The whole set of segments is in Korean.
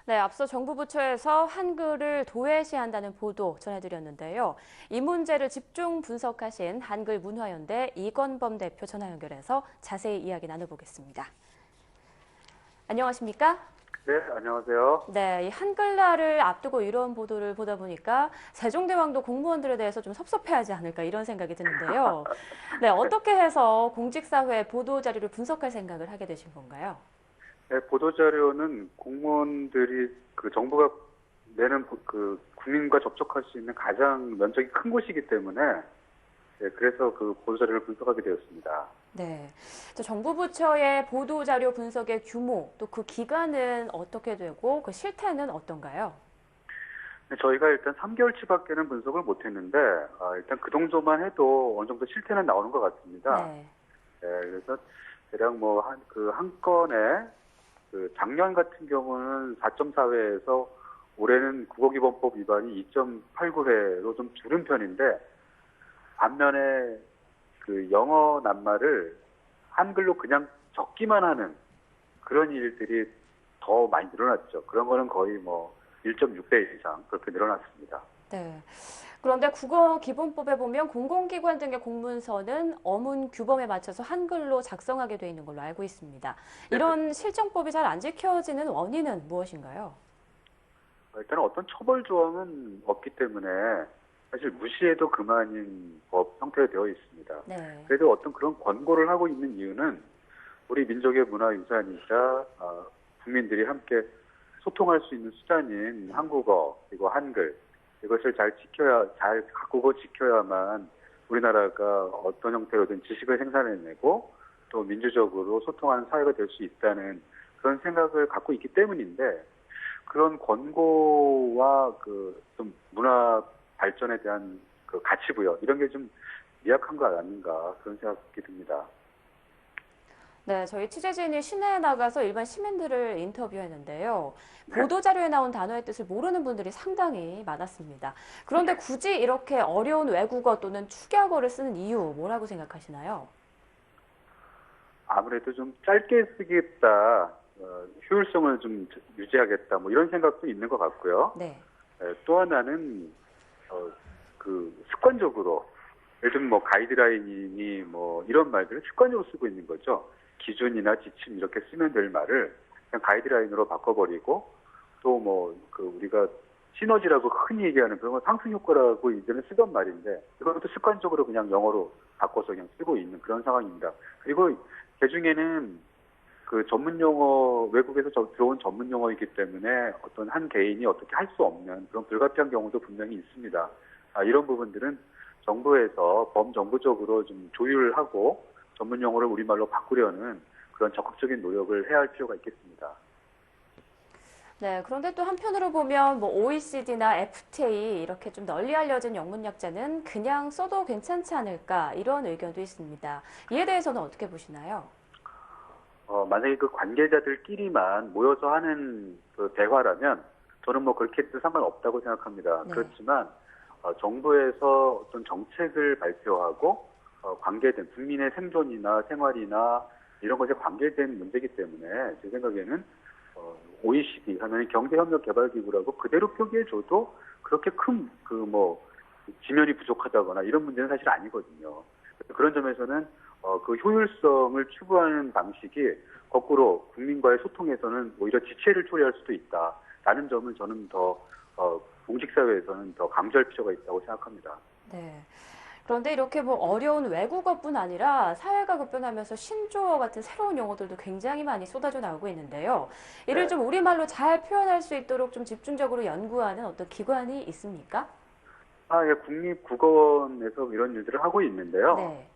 네, 앞서 정부 부처에서 한글을 도외시한다는 보도 전해드렸는데요. 이 문제를 집중 분석하신 한글문화연대 이건범 대표 전화 연결해서 자세히 이야기 나눠보겠습니다. 안녕하십니까? 네, 안녕하세요. 네, 이 한글날을 앞두고 이런 보도를 보다 보니까 세종대왕도 공무원들에 대해서 좀 섭섭해하지 않을까 이런 생각이 드는데요. 네, 어떻게 해서 공직사회 보도 자료를 분석할 생각을 하게 되신 건가요? 네, 보도자료는 공무원들이 그 정부가 내는 그 국민과 접촉할 수 있는 가장 면적이 큰 곳이기 때문에 네, 그래서 그 보도자료를 분석하게 되었습니다. 네. 정부 부처의 보도 자료 분석의 규모, 또 그 기간은 어떻게 되고 그 실태는 어떤가요? 네, 저희가 일단 3개월치밖에는 분석을 못했는데 일단 그 정도만 해도 어느 정도 실태는 나오는 것 같습니다. 네. 네, 그래서 대략 뭐 한 건에 그 작년 같은 경우는 4.4회에서 올해는 국어기본법 위반이 2.89회로 좀 줄은 편인데 반면에 그 영어 낱말을 한글로 그냥 적기만 하는 그런 일들이 더 많이 늘어났죠. 그런 거는 거의 뭐 1.6배 이상 그렇게 늘어났습니다. 네. 그런데 국어기본법에 보면 공공기관 등의 공문서는 어문 규범에 맞춰서 한글로 작성하게 돼 있는 걸로 알고 있습니다. 네, 이런 그렇습니다. 실정법이 잘 안 지켜지는 원인은 무엇인가요? 일단 어떤 처벌 조항은 없기 때문에 사실 무시해도 그만인 법 형태가 되어 있습니다. 네. 그래도 어떤 그런 권고를 하고 있는 이유는 우리 민족의 문화유산이자 국민들이 함께 소통할 수 있는 수단인 한국어 그리고 한글 이것을 잘 가꾸고 지켜야만 우리나라가 어떤 형태로든 지식을 생산해내고 또 민주적으로 소통하는 사회가 될 수 있다는 그런 생각을 갖고 있기 때문인데 그런 권고와 그 좀 문화 발전에 대한 그 가치 부여 이런 게 좀 미약한 거 아닌가 그런 생각이 듭니다. 네, 저희 취재진이 시내에 나가서 일반 시민들을 인터뷰했는데요. 네. 보도자료에 나온 단어의 뜻을 모르는 분들이 상당히 많았습니다. 그런데 굳이 이렇게 어려운 외국어 또는 축약어를 쓰는 이유 뭐라고 생각하시나요? 아무래도 좀 짧게 쓰겠다, 효율성을 좀 유지하겠다, 뭐 이런 생각도 있는 것 같고요. 네. 또 하나는 그 습관적으로 예를 들면 뭐 가이드라인이니 뭐 이런 말들을 습관적으로 쓰고 있는 거죠. 기준이나 지침 이렇게 쓰면 될 말을 그냥 가이드라인으로 바꿔버리고 또 뭐 그 우리가 시너지라고 흔히 얘기하는 그런 건 상승 효과라고 이제는 쓰던 말인데 이것도 습관적으로 그냥 영어로 바꿔서 그냥 쓰고 있는 그런 상황입니다. 그리고 개중에는 그 전문 용어 외국에서 들어온 전문 용어이기 때문에 어떤 한 개인이 어떻게 할 수 없는 그런 불가피한 경우도 분명히 있습니다. 이런 부분들은 정부에서 범정부적으로 좀 조율하고 전문 용어를 우리말로 바꾸려는 그런 적극적인 노력을 해야 할 필요가 있겠습니다. 네, 그런데 또 한편으로 보면 뭐 OECD나 FTA 이렇게 좀 널리 알려진 영문 약자는 그냥 써도 괜찮지 않을까 이런 의견도 있습니다. 이에 대해서는 어떻게 보시나요? 만약에 그 관계자들끼리만 모여서 하는 그 대화라면 저는 뭐 그렇게 해도 상관없다고 생각합니다. 네. 그렇지만 정부에서 어떤 정책을 발표하고 관계된 국민의 생존이나 생활이나 이런 것에 관계된 문제이기 때문에 제 생각에는 OECD 하면 경제협력개발기구라고 그대로 표기해줘도 그렇게 큰 그 뭐 지면이 부족하다거나 이런 문제는 사실 아니거든요. 그런 점에서는 그 효율성을 추구하는 방식이 거꾸로 국민과의 소통에서는 오히려 지체를 초래할 수도 있다라는 점을 저는 더 공직사회에서는 더 강조할 필요가 있다고 생각합니다. 네. 그런데 이렇게 뭐 어려운 외국어뿐 아니라 사회가 급변하면서 신조어 같은 새로운 용어들도 굉장히 많이 쏟아져 나오고 있는데요. 이를 네. 좀 우리말로 잘 표현할 수 있도록 좀 집중적으로 연구하는 어떤 기관이 있습니까? 예, 국립국어원에서 이런 일들을 하고 있는데요. 네.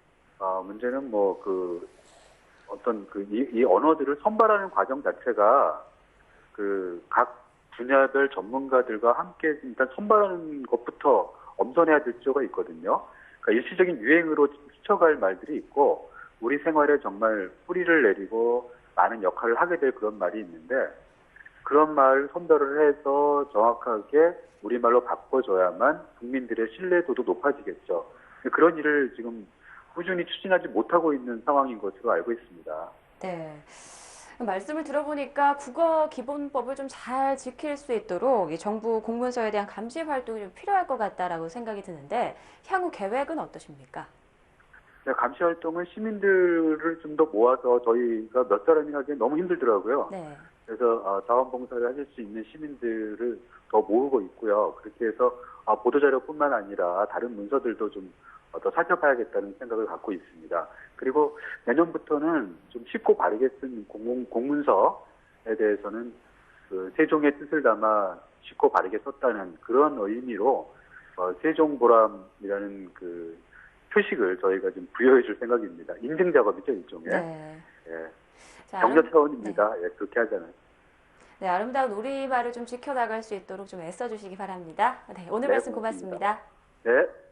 문제는 뭐 그 어떤 이 언어들을 선발하는 과정 자체가 그 각 분야별 전문가들과 함께 일단 선발하는 것부터 엄선해야 될 필요가 있거든요. 그러니까 일시적인 유행으로 스쳐갈 말들이 있고 우리 생활에 정말 뿌리를 내리고 많은 역할을 하게 될 그런 말이 있는데 그런 말 선별을 해서 정확하게 우리말로 바꿔줘야만 국민들의 신뢰도도 높아지겠죠. 그런 일을 지금 꾸준히 추진하지 못하고 있는 상황인 것으로 알고 있습니다. 네. 말씀을 들어보니까 국어 기본법을 좀 잘 지킬 수 있도록 이 정부 공문서에 대한 감시 활동이 좀 필요할 것 같다라고 생각이 드는데 향후 계획은 어떠십니까? 네, 감시 활동은 시민들을 좀 더 모아서 저희가 몇 사람이 하기엔 너무 힘들더라고요. 네. 그래서 자원봉사를 하실 수 있는 시민들을 더 모으고 있고요. 그렇게 해서 보도자료뿐만 아니라 다른 문서들도 좀 더 살펴봐야겠다는 생각을 갖고 있습니다. 그리고 내년부터는 좀 쉽고 바르게 쓴 공문서에 대해서는 그 세종의 뜻을 담아 쉽고 바르게 썼다는 그런 의미로 세종보람이라는 그 표식을 저희가 좀 부여해 줄 생각입니다. 인증 작업이죠, 일종의. 네. 예. 자, 격려 네. 차원입니다. 예, 그렇게 하잖아요. 네, 아름다운 우리말을 좀 지켜나갈 수 있도록 좀 애써주시기 바랍니다. 네, 오늘 네, 말씀 고맙습니다. 고맙습니다. 네.